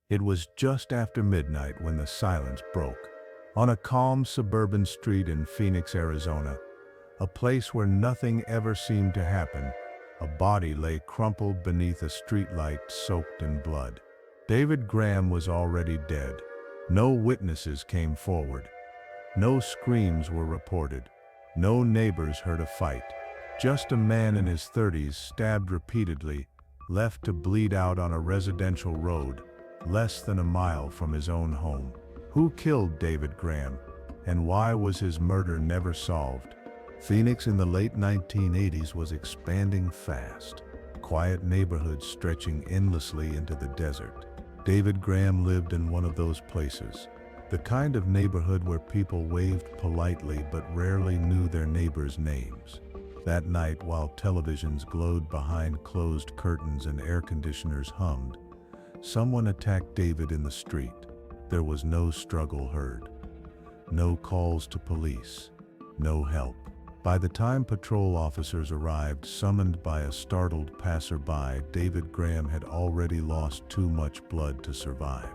It was just after midnight when the silence broke. On a calm suburban street in Phoenix, Arizona, a place where nothing ever seemed to happen, a body lay crumpled beneath a streetlight soaked in blood. David Graham was already dead. No witnesses came forward. No screams were reported. No neighbors heard a fight. Just a man in his 30s stabbed repeatedly, left to bleed out on a residential road, less than a mile from his own home. Who killed David Graham, and why was his murder never solved? Phoenix in the late 1980s was expanding fast, quiet neighborhoods stretching endlessly into the desert. David Graham lived in one of those places, the kind of neighborhood where people waved politely but rarely knew their neighbors' names. That night, while televisions glowed behind closed curtains and air conditioners hummed, someone attacked David in the street. There was no struggle heard, no calls to police, no help. By the time patrol officers arrived, summoned by a startled passerby, David Graham had already lost too much blood to survive.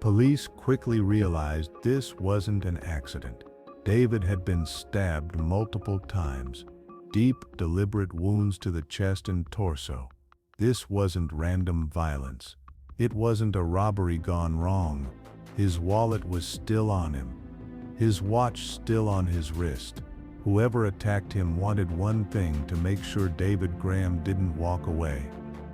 Police quickly realized this wasn't an accident. David had been stabbed multiple times, deep, deliberate wounds to the chest and torso. This wasn't random violence. It wasn't a robbery gone wrong. His wallet was still on him, his watch still on his wrist. Whoever attacked him wanted one thing: to make sure David Graham didn't walk away.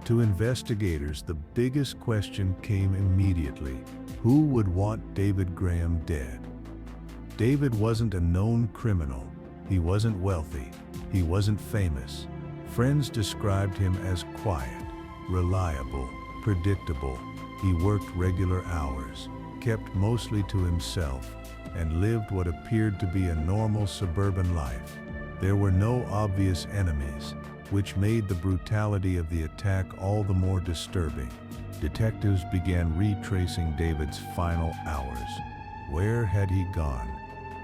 To investigators, the biggest question came immediately. Who would want David Graham dead? David wasn't a known criminal. He wasn't wealthy. He wasn't famous. Friends described him as quiet, reliable, predictable. He worked regular hours, kept mostly to himself, and lived what appeared to be a normal suburban life. There were no obvious enemies, which made the brutality of the attack all the more disturbing. Detectives began retracing David's final hours. Where had he gone?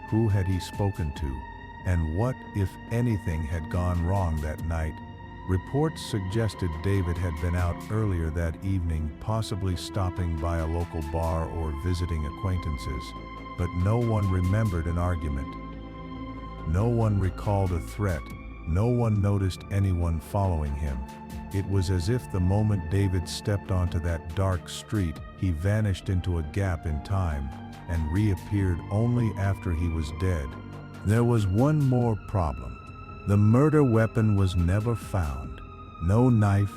Who had he spoken to? And what, if anything, had gone wrong that night? Reports suggested David had been out earlier that evening, possibly stopping by a local bar or visiting acquaintances. But no one remembered an argument. No one recalled a threat. No one noticed anyone following him. It was as if the moment David stepped onto that dark street, he vanished into a gap in time and reappeared only after he was dead. There was one more problem. The murder weapon was never found. No knife,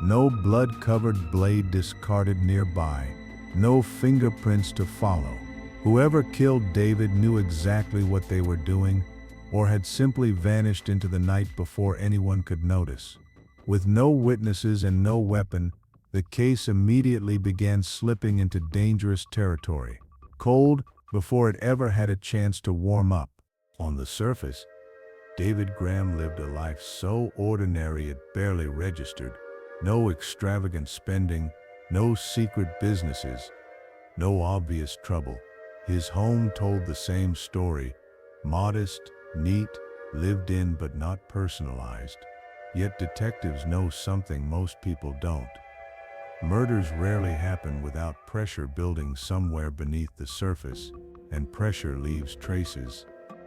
no blood-covered blade discarded nearby, no fingerprints to follow. Whoever killed David knew exactly what they were doing, or had simply vanished into the night before anyone could notice. With no witnesses and no weapon, the case immediately began slipping into dangerous territory, cold before it ever had a chance to warm up. On the surface, David Graham lived a life so ordinary it barely registered. No extravagant spending, no secret businesses, no obvious trouble. His home told the same story: modest, neat, lived in but not personalized. Yet detectives know something most people don't. Murders rarely happen without pressure building somewhere beneath the surface, and pressure leaves traces.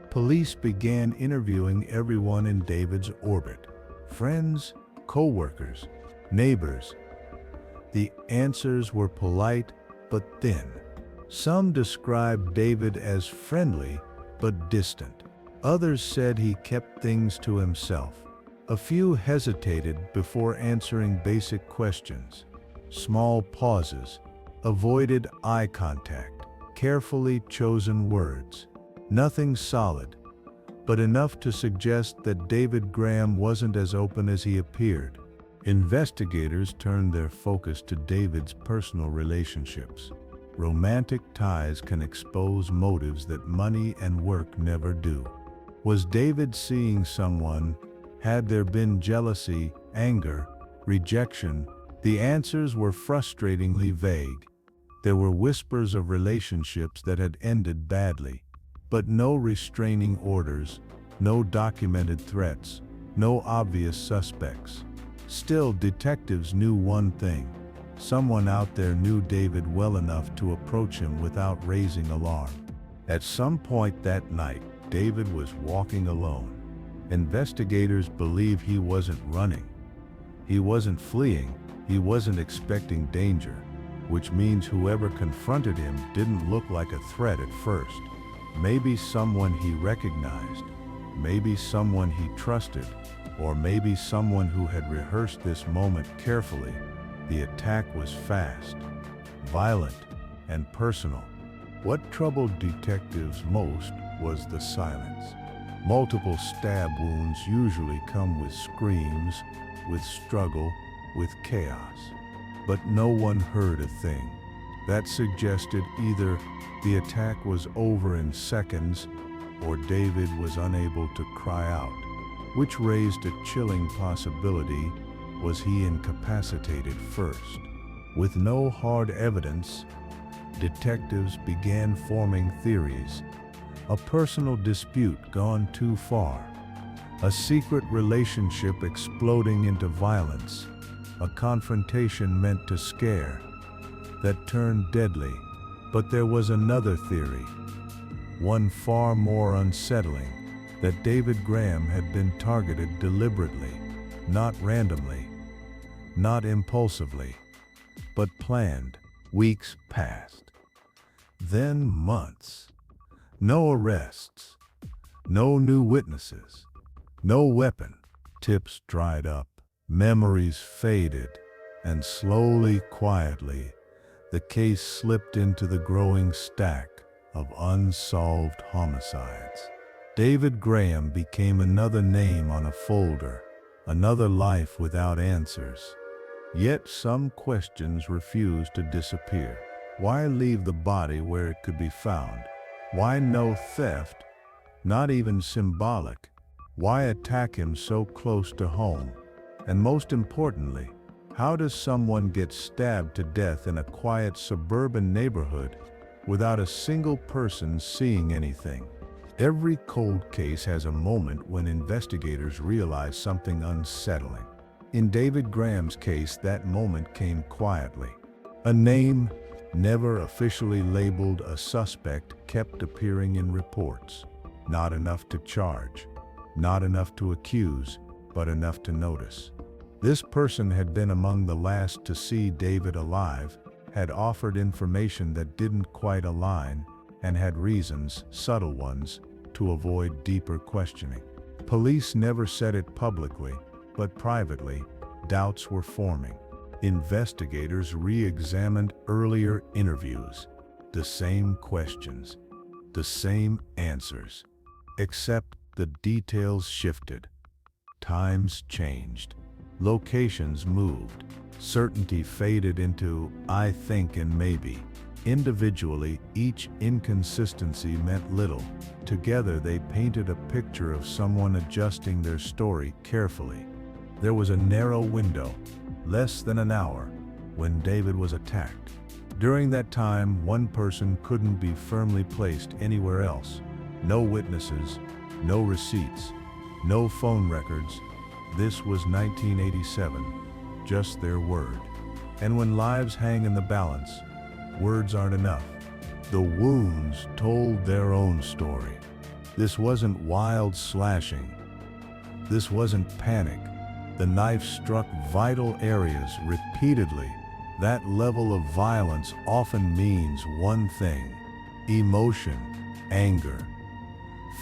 Police began interviewing everyone in David's orbit: friends, co-workers, neighbors. The answers were polite but thin. Some described David as friendly but distant. Others said he kept things to himself. A few hesitated before answering basic questions. Small pauses, avoided eye contact, carefully chosen words. Nothing solid, but enough to suggest that David Graham wasn't as open as he appeared. Investigators turned their focus to David's personal relationships. Romantic ties can expose motives that money and work never do. Was David seeing someone? Had there been jealousy, anger, rejection? The answers were frustratingly vague. There were whispers of relationships that had ended badly, but no restraining orders, no documented threats, no obvious suspects. Still, detectives knew one thing: Someone out there knew David well enough to approach him without raising alarm. At some point that night, David was walking alone. Investigators believe he wasn't running. He wasn't fleeing. He wasn't expecting danger, which means whoever confronted him didn't look like a threat at first. Maybe someone he recognized, maybe someone he trusted, or maybe someone who had rehearsed this moment carefully. The attack was fast, violent, and personal. What troubled detectives most was the silence. Multiple stab wounds usually come with screams, with struggle, with chaos. But no one heard a thing. That suggested either the attack was over in seconds or David was unable to cry out, which raised a chilling possibility. Was he incapacitated first? With no hard evidence, detectives began forming theories. A personal dispute gone too far, a secret relationship exploding into violence, a confrontation meant to scare that turned deadly. But there was another theory, one far more unsettling, that David Graham had been targeted deliberately, not randomly, not impulsively, but planned. Weeks passed, then months. No arrests, no new witnesses, no weapon. Tips dried up, memories faded, and slowly, quietly, the case slipped into the growing stack of unsolved homicides. David Graham became another name on a folder, another life without answers. Yet some questions refused to disappear. Why leave the body where it could be found? Why no theft, not even symbolic? Why attack him so close to home? And most importantly, how does someone get stabbed to death in a quiet suburban neighborhood without a single person seeing anything? Every cold case has a moment when investigators realize something unsettling. In David Graham's case, that moment came quietly. A name, never officially labeled a suspect, kept appearing in reports. Not enough to charge, not enough to accuse, but enough to notice. This person had been among the last to see David alive, had offered information that didn't quite align, and had reasons, subtle ones, to avoid deeper questioning. Police never said it publicly, but privately, doubts were forming. Investigators re-examined earlier interviews. The same questions, the same answers, except the details shifted. Times changed. Locations moved. Certainty faded into "I think" and "maybe." Individually, each inconsistency meant little. Together, they painted a picture of someone adjusting their story carefully. There was a narrow window, less than an hour, when David was attacked. During that time, one person couldn't be firmly placed anywhere else. No witnesses, no receipts, no phone records. This was 1987, just their word. And when lives hang in the balance, words aren't enough. The wounds told their own story. This wasn't wild slashing. This wasn't panic. The knife struck vital areas repeatedly. That level of violence often means one thing: emotion, anger,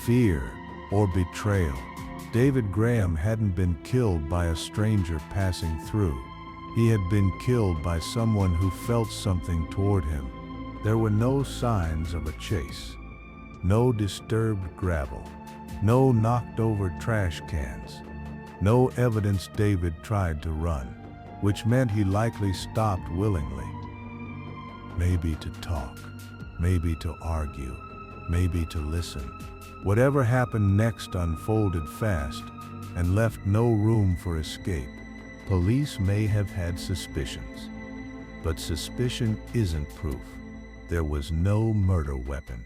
fear, or betrayal. David Graham hadn't been killed by a stranger passing through. He had been killed by someone who felt something toward him. There were no signs of a chase, no disturbed gravel, no knocked over trash cans, no evidence David tried to run, which meant he likely stopped willingly. Maybe to talk, maybe to argue, maybe to listen. Whatever happened next unfolded fast and left no room for escape. Police may have had suspicions, but suspicion isn't proof. There was no murder weapon,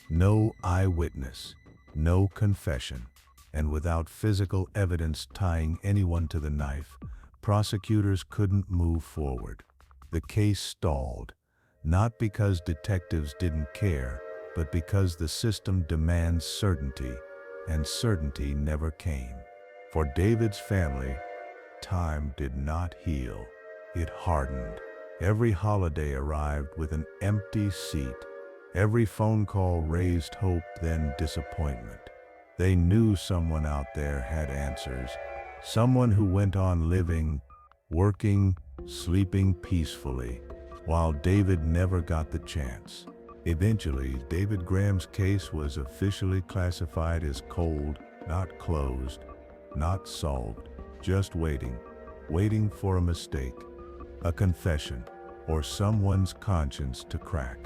no eyewitness, no confession, and without physical evidence tying anyone to the knife, prosecutors couldn't move forward. The case stalled, not because detectives didn't care, but because the system demands certainty, and certainty never came. For David's family, time did not heal. It hardened. Every holiday arrived with an empty seat. Every phone call raised hope, then disappointment. They knew someone out there had answers, someone who went on living, working, sleeping peacefully, while David never got the chance. Eventually, David Graham's case was officially classified as cold, not closed, not solved, just waiting for a mistake, a confession, or someone's conscience to crack.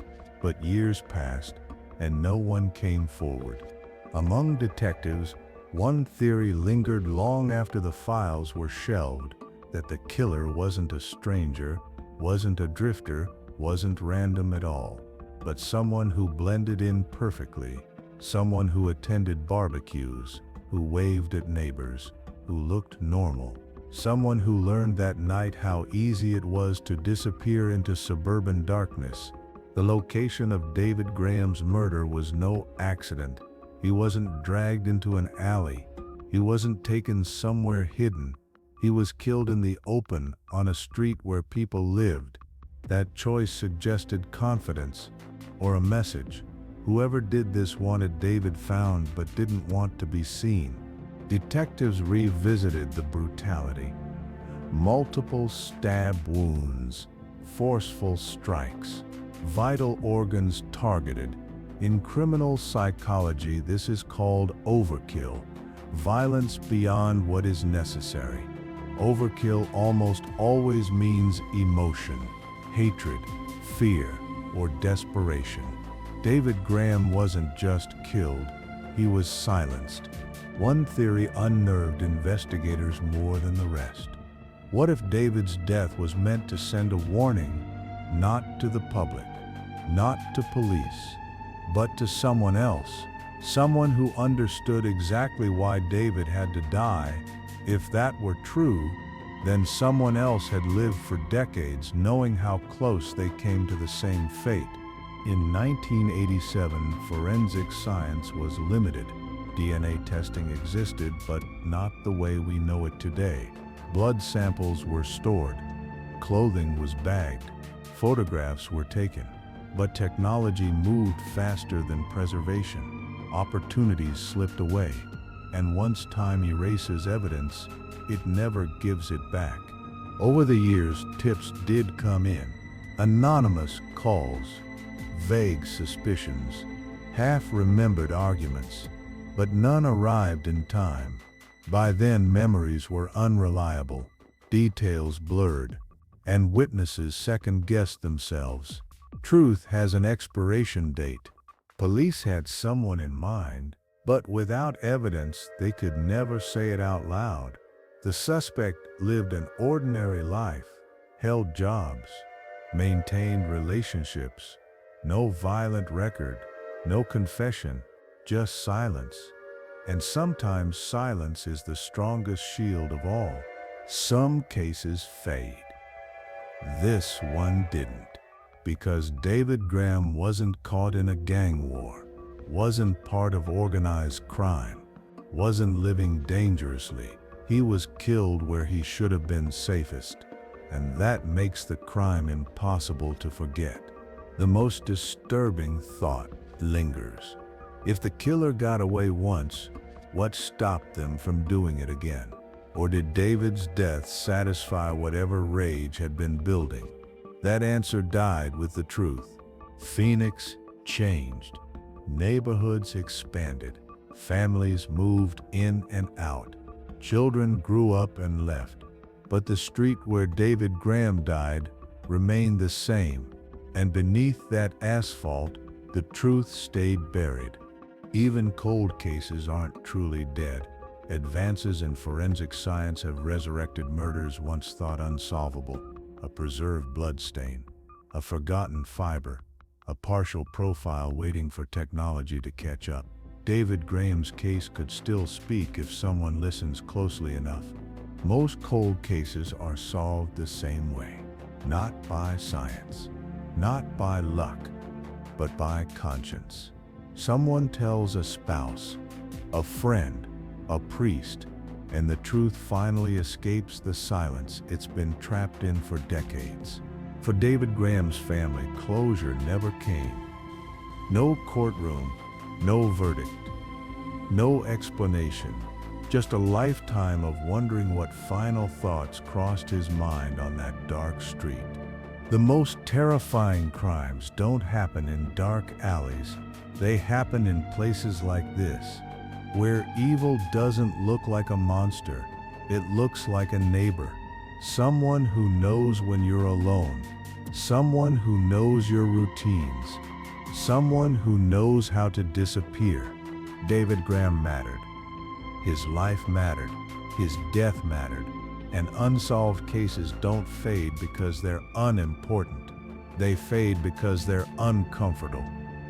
But years passed, and no one came forward. Among detectives, one theory lingered long after the files were shelved, that the killer wasn't a stranger, wasn't a drifter, wasn't random at all, but someone who blended in perfectly, someone who attended barbecues, who waved at neighbors, who looked normal, someone who learned that night how easy it was to disappear into suburban darkness. The location of David Graham's murder was no accident. He wasn't dragged into an alley. He wasn't taken somewhere hidden. He was killed in the open, on a street where people lived. That choice suggested confidence, or a message. Whoever did this wanted David found but didn't want to be seen. Detectives revisited the brutality. Multiple stab wounds, forceful strikes, vital organs targeted. In criminal psychology, this is called overkill, violence beyond what is necessary. Overkill almost always means emotion, hatred, fear, or desperation. David Graham wasn't just killed, he was silenced. One theory unnerved investigators more than the rest. What if David's death was meant to send a warning, not to the public, not to police, but to someone else, someone who understood exactly why David had to die? If that were true, then someone else had lived for decades knowing how close they came to the same fate. In 1987, forensic science was limited. DNA testing existed, but not the way we know it today. Blood samples were stored, clothing was bagged, photographs were taken. But technology moved faster than preservation. Opportunities slipped away, and once time erases evidence, it never gives it back. Over the years, tips did come in. Anonymous calls, vague suspicions, half-remembered arguments, but none arrived in time. By then, memories were unreliable, details blurred, and witnesses second-guessed themselves. Truth has an expiration date. Police had someone in mind, but without evidence, they could never say it out loud. The suspect lived an ordinary life, held jobs, maintained relationships. No violent record, no confession, just silence. And sometimes silence is the strongest shield of all. Some cases fade. This one didn't. Because David Graham wasn't caught in a gang war, wasn't part of organized crime, wasn't living dangerously. He was killed where he should have been safest, and that makes the crime impossible to forget. The most disturbing thought lingers. If the killer got away once, what stopped them from doing it again? Or did David's death satisfy whatever rage had been building? That answer died with the truth. Phoenix changed. Neighborhoods expanded. Families moved in and out. Children grew up and left. But the street where David Graham died remained the same. And beneath that asphalt, the truth stayed buried. Even cold cases aren't truly dead. Advances in forensic science have resurrected murders once thought unsolvable. A preserved bloodstain, a forgotten fiber, a partial profile waiting for technology to catch up. David Graham's case could still speak if someone listens closely enough. Most cold cases are solved the same way. not by science, not by luck, but by conscience. Someone tells a spouse, a friend, a priest, and the truth finally escapes the silence it's been trapped in for decades. For David Graham's family, closure never came. No courtroom, no verdict, no explanation, just a lifetime of wondering what final thoughts crossed his mind on that dark street. The most terrifying crimes don't happen in dark alleys. They happen in places like this, where evil doesn't look like a monster, it looks like a neighbor. Someone who knows when you're alone, someone who knows your routines, someone who knows how to disappear. David Graham mattered. His life mattered, his death mattered, and unsolved cases don't fade because they're unimportant. They fade because they're uncomfortable.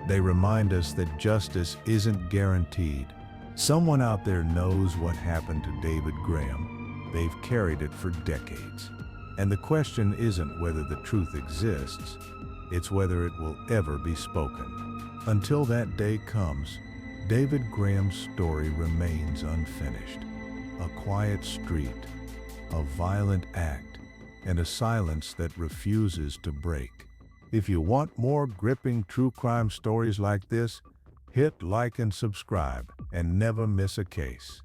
They remind us that justice isn't guaranteed. Someone out there knows what happened to David Graham. They've carried it for decades. And the question isn't whether the truth exists, it's whether it will ever be spoken. Until that day comes, David Graham's story remains unfinished. A quiet street, a violent act, and a silence that refuses to break. If you want more gripping true crime stories like this, hit like and subscribe and never miss a case.